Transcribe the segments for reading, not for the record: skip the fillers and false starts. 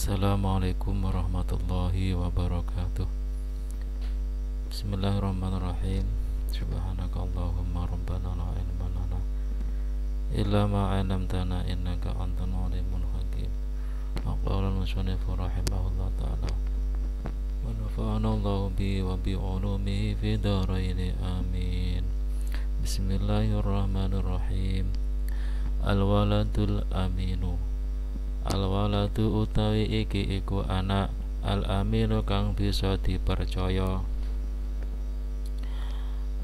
Assalamualaikum warahmatullahi wabarakatuh. Bismillahirrahmanirrahim. Subhanaka Allahumma rabbana la ilma lana illa ma 'allamtana innaka antal alimul hakim. Qala al-musannifu rahimahullah ta'ala wa nafa'ana Allahu bi wa bi ulumihi fi dharain amin. Bismillahirrahmanirrahim. Al-waladul aminu. Al-waladu utawi iki iku anak al-aminu kang bisa dipercaya.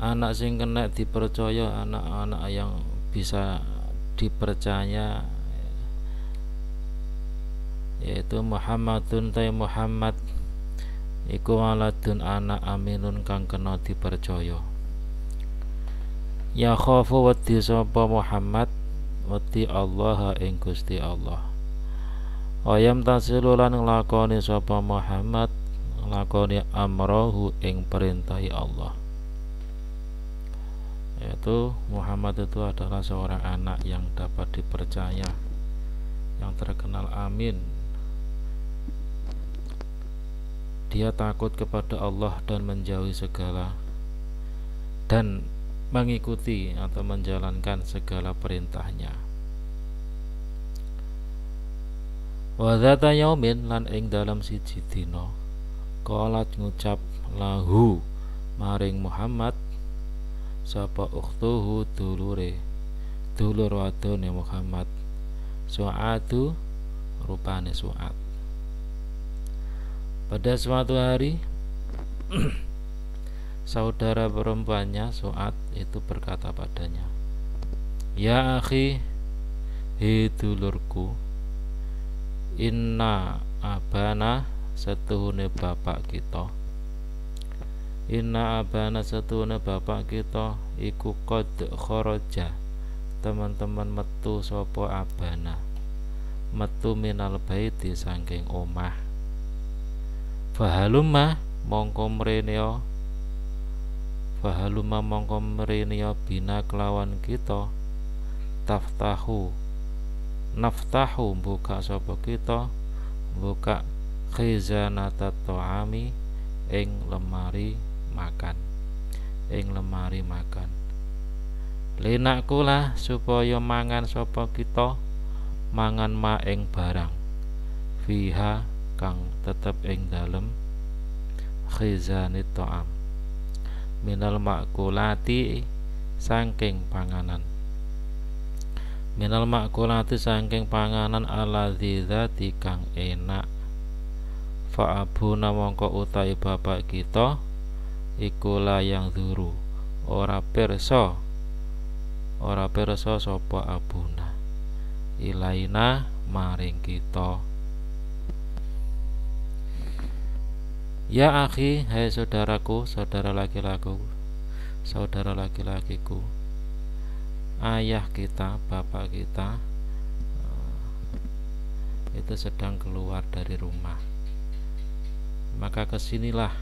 Anak sing kena dipercaya, anak-anak yang bisa dipercaya, yaitu Muhammadun ta Muhammad iku waladun anak aminun kang kena dipercaya. Ya khafu wedi sapa Muhammad wedi Allah ing Gusti Allah. Ayam tasilu lan nglakoni sapa Muhammad nglakoni amrahu ing perintahi Allah. Yaitu Muhammad itu adalah seorang anak yang dapat dipercaya, yang terkenal amin. Dia takut kepada Allah dan menjauhi segala dan mengikuti atau menjalankan segala perintahnya. Wa dzata yaumin lan ing dalam siji dina qalat ngucap lahu maring Muhammad sapa ukhtuhu dulur wadone Muhammad Su'adu rupane Su'ad. Pada suatu hari saudara perempuannya Su'ad itu berkata padanya, "Ya akhi, hi dulurku, inna abana setuhune bapak kita. Inna abana setuhune bapak kita iku qad kharaja." Teman-teman metu sapa abana, metu minal baiti saking omah. Fahalumma mongko mreneo bina kelawan kita naftahu buka sapa kita buka khizanata ta'ami ing lemari makan linakula supaya mangan sapa kita mangan ma ing barang fiha kang tetep ing dalem khizanit ta'am minal makulati saking panganan aladzati kang enak. Fa abuna mongko utahi bapak kita iku layang zuru ora pirsa sapa abuna ilaina maring kita. Ya akhi, hai saudaraku, saudara laki-lakiku, ayah kita, bapak kita itu sedang keluar dari rumah. Maka kesinilah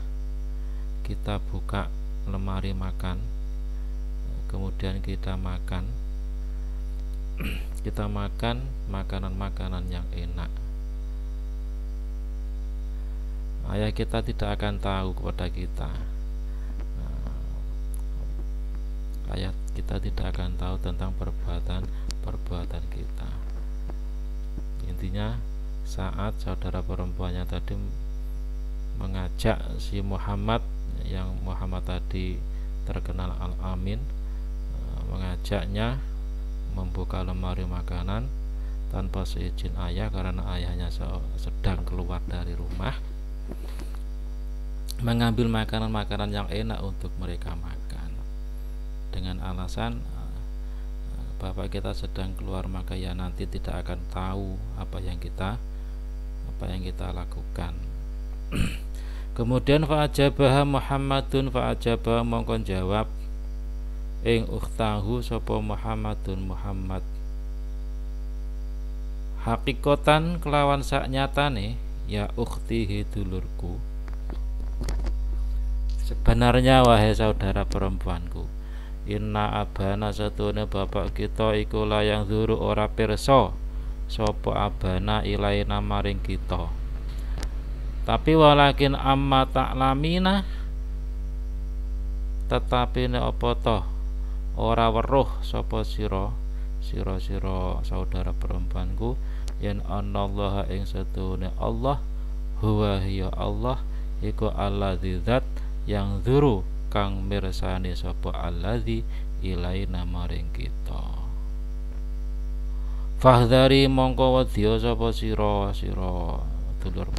kita buka lemari makan, kemudian kita makan makanan-makanan yang enak. Ayah kita tidak akan tahu kepada kita. Ayah kita tidak akan tahu tentang perbuatan kita. Intinya saat saudara perempuannya tadi mengajak si Muhammad, yang Muhammad tadi terkenal al-amin, mengajaknya membuka lemari makanan tanpa seizin ayah karena ayahnya sedang keluar dari rumah, mengambil makanan-makanan yang enak untuk mereka makan dengan alasan bapak kita sedang keluar, maka ya nanti tidak akan tahu apa yang kita lakukan. Kemudian fa'ajabaha Muhammadun mongkon jawab ing ukhtahu sapa Muhammadun Muhammad hakikatan kelawan sak nyatane, ya ukhtihi dulurku, sebenarnya wahai saudara perempuanku, inna abana satune bapak kita iku layang zuru ora pirsa sapa abana ilaina maring kita. Tapi walakin amma ta'lamina, tetapi nek apa toh ora weruh sapa sira saudara perempuanku, yen anallaha ing setune Allah, huwa hiya Allah iku alladzi zat yang zuru kang mirsani sapa alladzi ilaina maring kita. Fahdari mongko wedya sapa sira dulur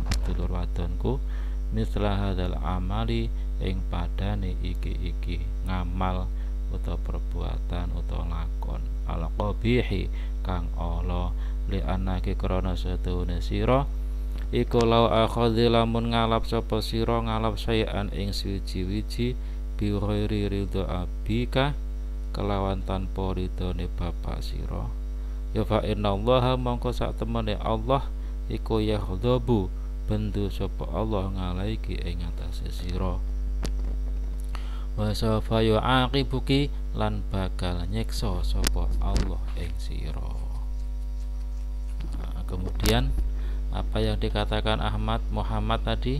wadonku, mislah hadzal amali ing padane iki ngamal utawa perbuatan utawa lakon al qabihi kang ala li anake krana setune sira iku lau akhadhi lamun ngalap sapa sira ngalap sayan ing siji-wiji bi ghairi ridho abika kelawan tanpa ridhone bapak sira, ya fa innallaha mongko sak temene Allah iku yaghdabu bendu sapa Allah ngalaiki ing atase sira, wa sawfa yu'aqibuki lan bakal nyiksa sapa Allah ing sira. Kemudian apa yang dikatakan Muhammad tadi,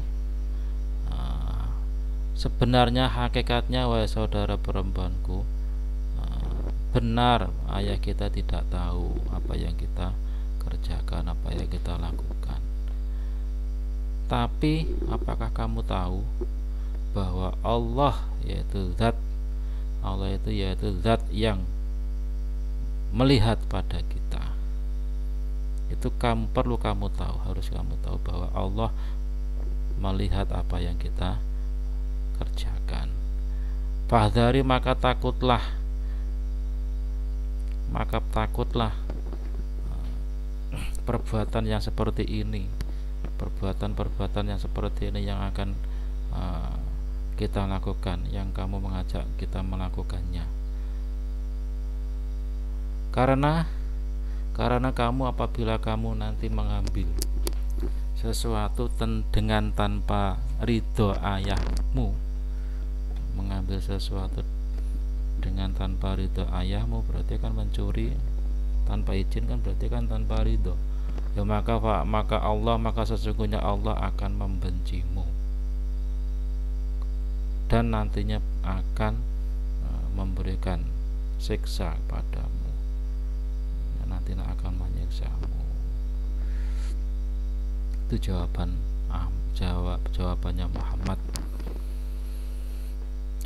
sebenarnya hakikatnya wahai saudara perempuanku, benar ayah kita tidak tahu apa yang kita kerjakan, apa yang kita lakukan. Tapi apakah kamu tahu bahwa Allah yaitu zat yang melihat pada kita. Itu perlu kamu tahu, harus kamu tahu bahwa Allah melihat apa yang kita kerjakan. Fahdari maka takutlah perbuatan yang seperti ini, perbuatan yang seperti ini yang akan kita lakukan, yang kamu mengajak kita melakukannya. Karena kamu apabila kamu nanti mengambil sesuatu dengan tanpa ridho ayahmu, mengambil sesuatu dengan tanpa ridho ayahmu berarti kan mencuri tanpa izin, kan berarti kan tanpa ridho. Ya maka sesungguhnya Allah akan membencimu dan nantinya akan memberikan siksa padamu, nantinya akan menyiksamu. Itu jawabannya Muhammad.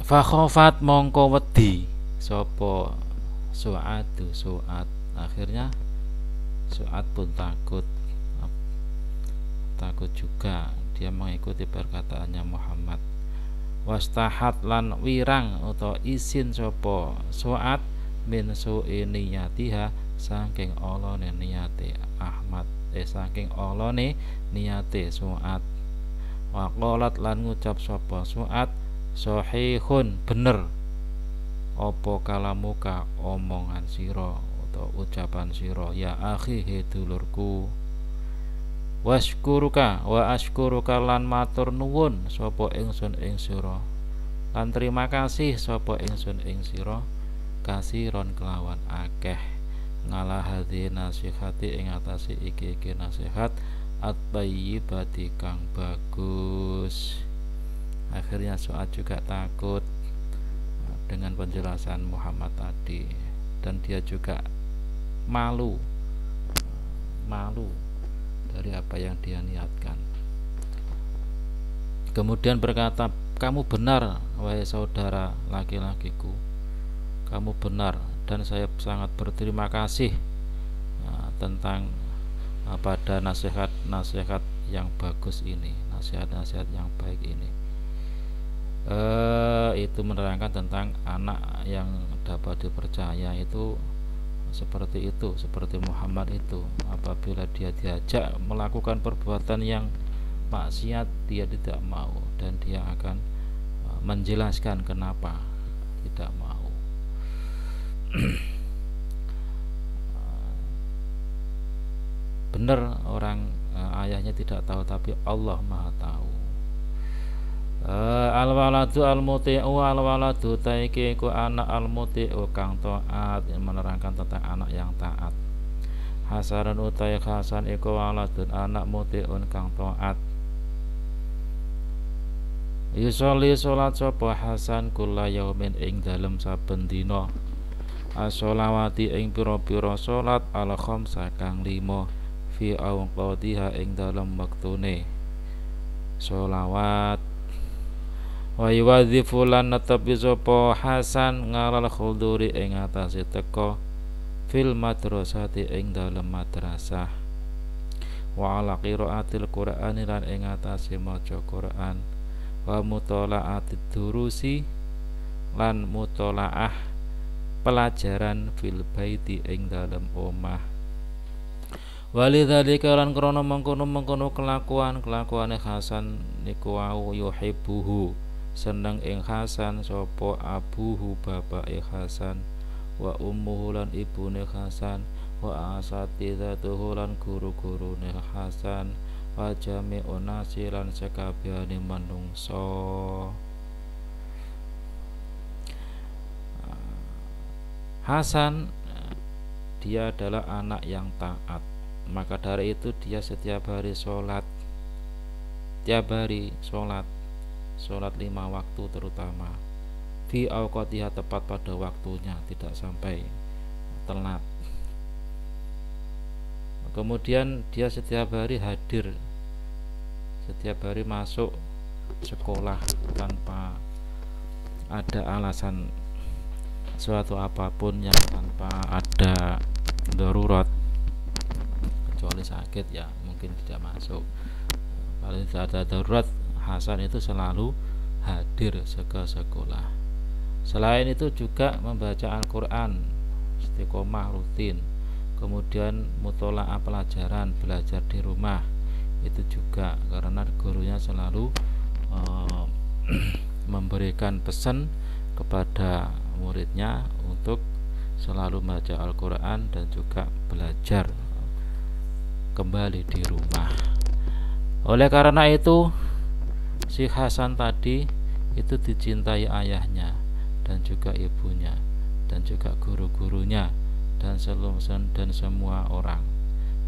Fakhofat mongko wedi sapa Su'ad, akhirnya Su'ad pun takut juga, dia mengikuti perkataannya Muhammad. Wastahat lan wirang atau isin sapa Su'ad min su'i niyatiha saking olone niyate Ahmad, saking olone niyate Su'ad. Wa qalat lan ngucap sapa Su'ad, sahihun bener apa kalamuka omongan sira atau ucapan sira, ya akhi he dulurku. Washkuruka wa ashkuruka lan matur nuwun sapa ingsun ing sira, lan terima kasih sapa ingsun ing sira kasiron kelawan akeh ngalah hadhi nasihati ing atase iki nasihat at-thayyibati kang bagus. Akhirnya Su'ad juga takut dengan penjelasan Muhammad tadi, dan dia juga malu dari apa yang dia niatkan. Kemudian berkata, kamu benar wahai saudara laki-lakiku, kamu benar dan saya sangat berterima kasih tentang pada nasihat-nasihat yang bagus ini, nasihat-nasihat yang baik ini. Itu menerangkan tentang anak yang dapat dipercaya itu seperti itu, seperti Muhammad itu. Apabila dia diajak melakukan perbuatan yang maksiat, dia tidak mau, dan dia akan menjelaskan kenapa tidak mau. Benar orang ayahnya tidak tahu, tapi Allah Maha tahu. Al-waladu al-muti'u, al-waladu taiki ku anak al-muti'u kang taat, menerangkan tentang anak yang taat. Hasanun utai hasan iku waladun anak muti'un kang taat. Yusolli salat sapa Hasan kula yaumin ing dalem saben dina. As-sholawati ing pira-pira salat al-khamsa kang 5 fi awqatiha ing dalem wektune sholawat. Wa yuwadhifu lan netepi sapa Hasan ngalal khuduri ing atase teka fil madrasati ing dalem madrasah. Wa ala qiraatil Qur'ani lan ing atase maca Qur'an. Wa mutalaatid durusi lan mutalaah pelajaran fil baiti ing dalem omah. Walidzalika lan krana mengkono-mengkono kelakuane Hasan niku wau yuhibbuhu seneng ing Hasan sapa abuhu bapake Hasan wa ummuhu lan ibune Hasan wa asatidatuhu lan guru-gurune Hasan wa jami'un nasi lan sakabehane manungsa. Hasan dia adalah anak yang taat, maka dari itu dia setiap hari sholat, sholat 5 waktu terutama fi awqatiha tepat pada waktunya, tidak sampai telat. Kemudian dia setiap hari hadir, setiap hari masuk sekolah tanpa ada alasan suatu apapun, yang tanpa ada darurat, kecuali sakit ya mungkin tidak masuk. Kalau tidak ada darurat, Hasan itu selalu hadir ke sekolah. Selain itu juga membaca Al-Quran istiqomah rutin. Kemudian mutola'ah pelajaran, belajar di rumah itu juga karena gurunya selalu memberikan pesan kepada muridnya untuk selalu membaca Al-Quran dan juga belajar kembali di rumah. Oleh karena itu si Hasan tadi itu dicintai ayahnya dan juga ibunya dan juga guru-gurunya dan semua orang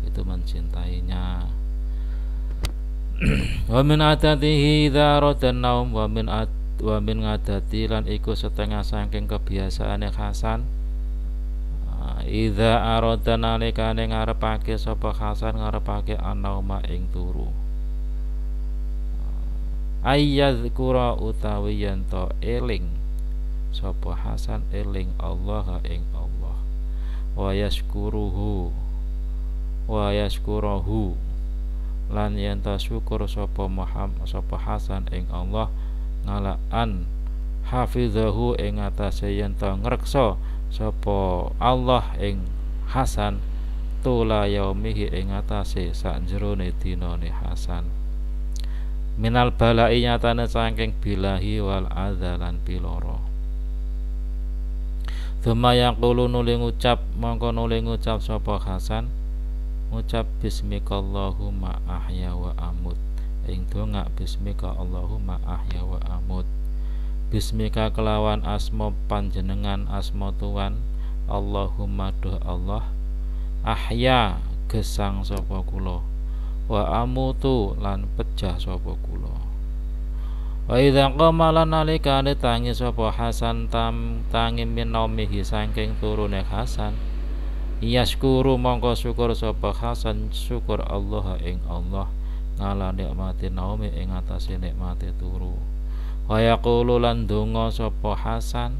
itu mencintainya. Wa min adatihi idza radan naum wa min adati lan iku setengah saking kebiasaane Hasan idza arada nalikane ngarepake sapa Hasan ngarepake anauma ing turu ayyadzkura utawi yen to eling sapa Hasan eling Allah ing Allah wa yashkuruhu lan yen to syukur sapa Muhammad sapa Hasan ing Allah ngalaan hafizahu ing atase yen to ngreksa sapa Allah ing Hasan tula yaumihi ing atase sakjerone dinane Hasan minal balai nyatane saking bilahi wal adzalan piloro. Tsumma yaqulu nuli ngucap mongko nuli ngucap sapa Hasan ngucap bismika Allahumma ahya wa amut ing donga bismika Allahumma ahya wa amut. Bismika kelawan asma panjenengan asma Tuhan Allahumma doh Allah ahya gesang sapa kula wa amutu lan pejah sapa kula. Wa idza qama lan nalikane tangi sapa Hasan tangi minaumihi saking turune Hasan yaskuru mongko syukur sapa Hasan syukur Allah ing Allah ngala nikmati naumi ing atase nikmati turu. Wa yaqulu lan donga sapa Hasan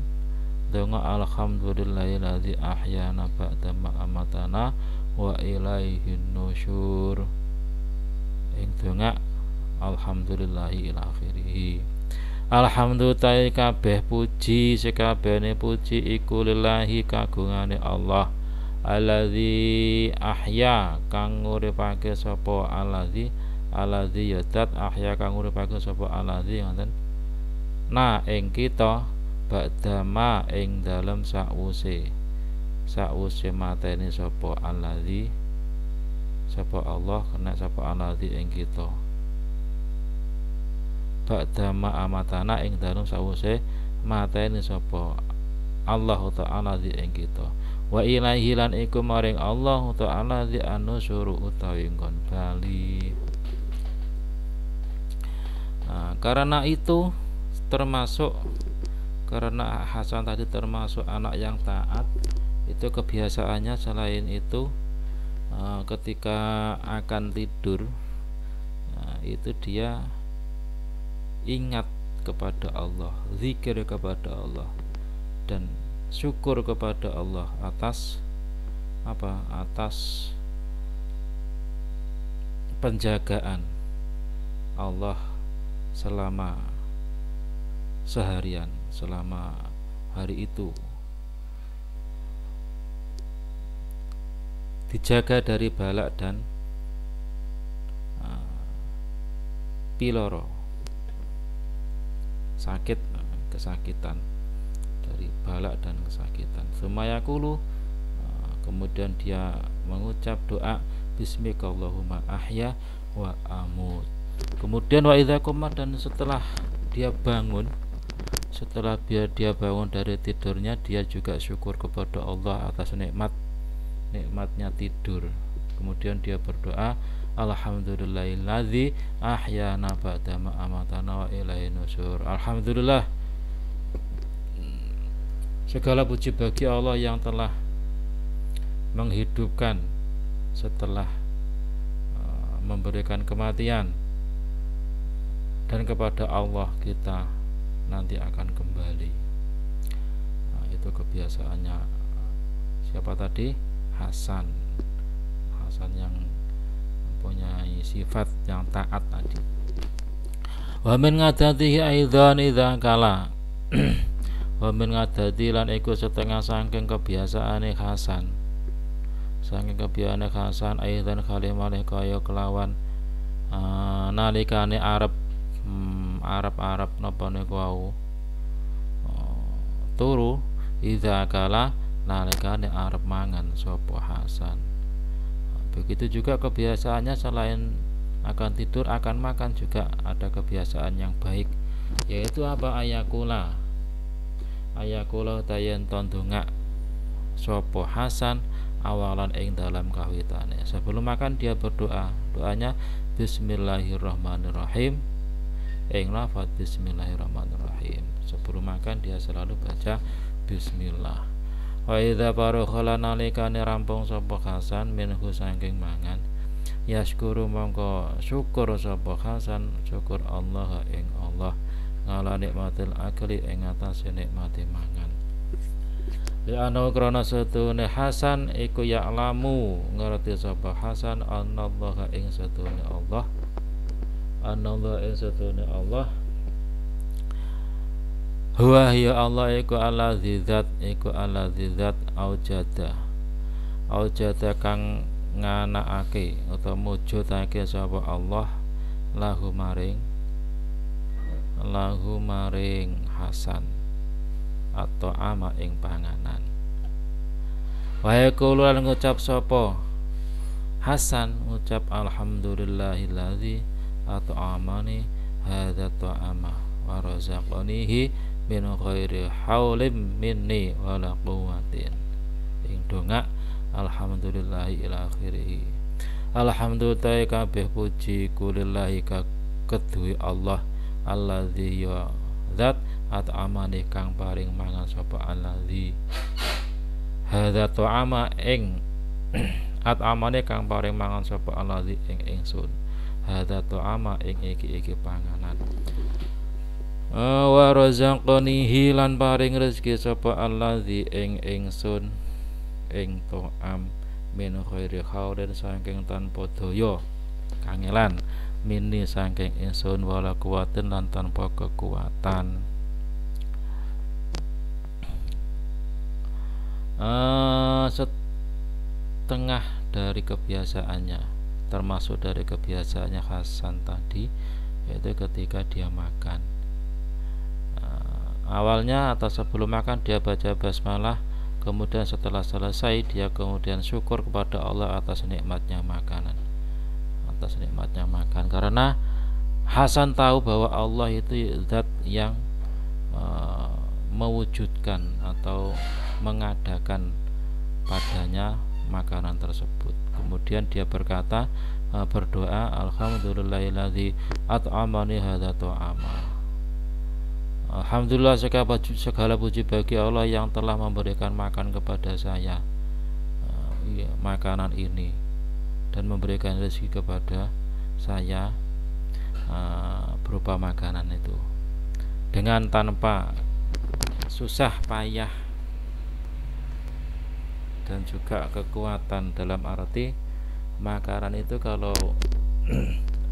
donga alhamdulillahilladzi ahyana ba'da ma amatana wa ilaihin nusyur ing donga alhamdulillahi ila akhirih. Alhamdulillah kabeh puji sekabehane puji iku lillahi kagungane Allah alladzi ahya kang nguripake sapa alladzi yadat ahya kang nguripake sapa alladzi ngoten na ing kita ba'dama ing dalem sakwuse mateni sapa alladzi sapa Allah kena sapa alladzi ing kita ba'dama amatana ing dalem sakwuse mateni sapa Allah ta'ala di ing kita wa ilaihi lan iku maring Allah ta'ala di anusuru utawi nggon bali. Karena itu termasuk, karena Hasan tadi termasuk anak yang taat, itu kebiasaannya selain itu ketika akan tidur itu dia ingat kepada Allah, zikir kepada Allah, dan syukur kepada Allah atas apa? Atas penjagaan Allah selama seharian, selama hari itu, dijaga dari balak dan piloro, sakit, kesakitan, dari balak dan kesakitan. Sumayakulu, kemudian dia mengucap doa bismika Allahumma ahya wa amut. Kemudian wa idza qama, dan setelah dia bangun, setelah dia bangun dari tidurnya, dia juga syukur kepada Allah atas nikmatnya tidur. Kemudian dia berdoa, alhamdulillahilladzi ahyana ba'da ma amatana wa ilaihi nusyur. Alhamdulillah, segala puji bagi Allah yang telah menghidupkan setelah memberikan kematian, dan kepada Allah kita nanti akan kembali. Itu kebiasaannya siapa tadi? Hasan yang mempunyai sifat yang taat tadi. Wa min ngadatihi aidan idza kala wa min ngadati lan iku setengah saking kebiasaane Hasan, saking kebiasaane Hasan aidan kalimalih kaya kelawan nalikane arep napa niku wau turu, idza kala nalikane arep mangan sapa Hasan. Begitu juga kebiasaannya selain akan tidur, akan makan juga ada kebiasaan yang baik, yaitu apa? Ayakula tayen tondongak sapa Hasan awalan ing dalam kawitane. Sebelum makan dia berdoa, doanya bismillahirrahmanirrahim, ing lafaz bismillahirrahmanirrahim. Sebelum makan dia selalu baca bismillah. Wa idza faragha nalikane rampung sapa Hasan minhu saking mangan, yaskuru mongko syukur sapa Hasan, syukur Allah ing Allah ngala nikmatil akli ing atase nikmate mangan. Li ana krana setune Hasan iku ya'lamu, ngerti sapa Hasan anallaha ing setune Allah, anallah ing setune Allah, huwa ya Allah iku allazi zat aujada kang nganakake utawa mujudake sapa Allah lahu maring Hasan atau ama ing panganan. Wa yaqulu lan ngucap sapa Hasan, ngucap alhamdulillahilladzi at'amani hadza ta'ama wa razaqanihi min ghairi haulim minni wala quwwatin. Ing dongak alhamdulillahi ila akhirih. Alhamdulillah kabeh puji kulillahi kedue Allah, allazi ya zat at'amani kang paring mangan sapa allazi hadza ta'ama ing at'amani kang paring mangan sapa allazi ing ingsun, hadza ta'ama ing iki panganan. Wa razaqanihi lan paring rezeki sapa allazi ing ingsun ing ta'am min khairi khaurin saking tanpa daya kangelan, mini saking ingsun wala kuwatin lan tanpa kekuatan. Setengah dari kebiasaannya, termasuk dari kebiasaannya Hasan tadi, yaitu ketika dia makan, awalnya atau sebelum makan dia baca basmalah, kemudian setelah selesai dia kemudian syukur kepada Allah atas nikmatnya makanan, atas nikmatnya makan. Karena Hasan tahu bahwa Allah itu zat yang mewujudkan atau mengadakan padanya makanan tersebut. Kemudian dia berkata berdoa, alhamdulillahilladzi at'amani hadza ta'ama. Alhamdulillah, segala puji bagi Allah yang telah memberikan makan kepada saya makanan ini, dan memberikan rezeki kepada saya berupa makanan itu dengan tanpa susah payah dan juga kekuatan. Dalam arti makanan itu kalau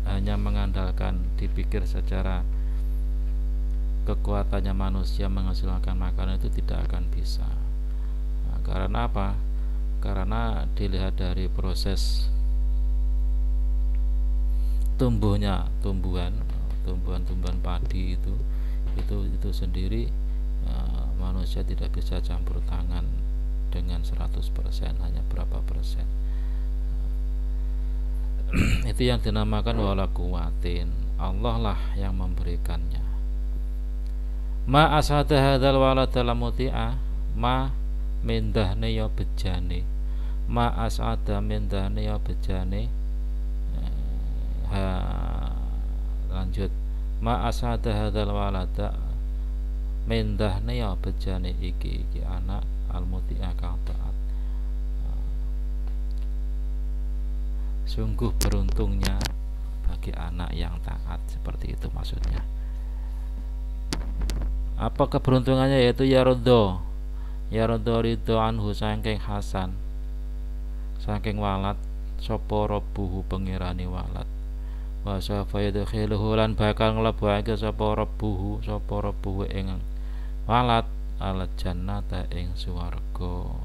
hanya mengandalkan dipikir secara kekuatannya manusia menghasilkan makanan itu tidak akan bisa. Karena apa? Karena dilihat dari proses tumbuhan padi itu sendiri, manusia tidak bisa campur tangan dengan 100%, hanya berapa persen. Itu yang dinamakan wala quwatin. Allah lah yang memberikannya. Ma asada hadzal walad dalam muti'ah, ma mendahne ya bejane, ma asada mendahne ya bejane. Lanjut, ma asada hadzal walada mendahne ya bejane iki anak al-muti'ah kang taat. Sungguh beruntungnya bagi anak yang taat, seperti itu maksudnya. Apa keberuntungannya? Yaitu ya ridho ridho anhu saking Hasan, saking walad, sapa rabbuhu pengirani walad, wa sawfa yadkhiluhu lan bakal nglebokake sapa rabbuhu ing walad al jannata ing swarga.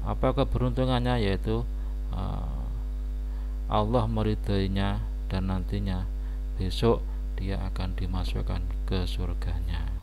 Apa keberuntungannya? Yaitu Allah meridainya dan nantinya besok dia akan dimasukkan ke surganya.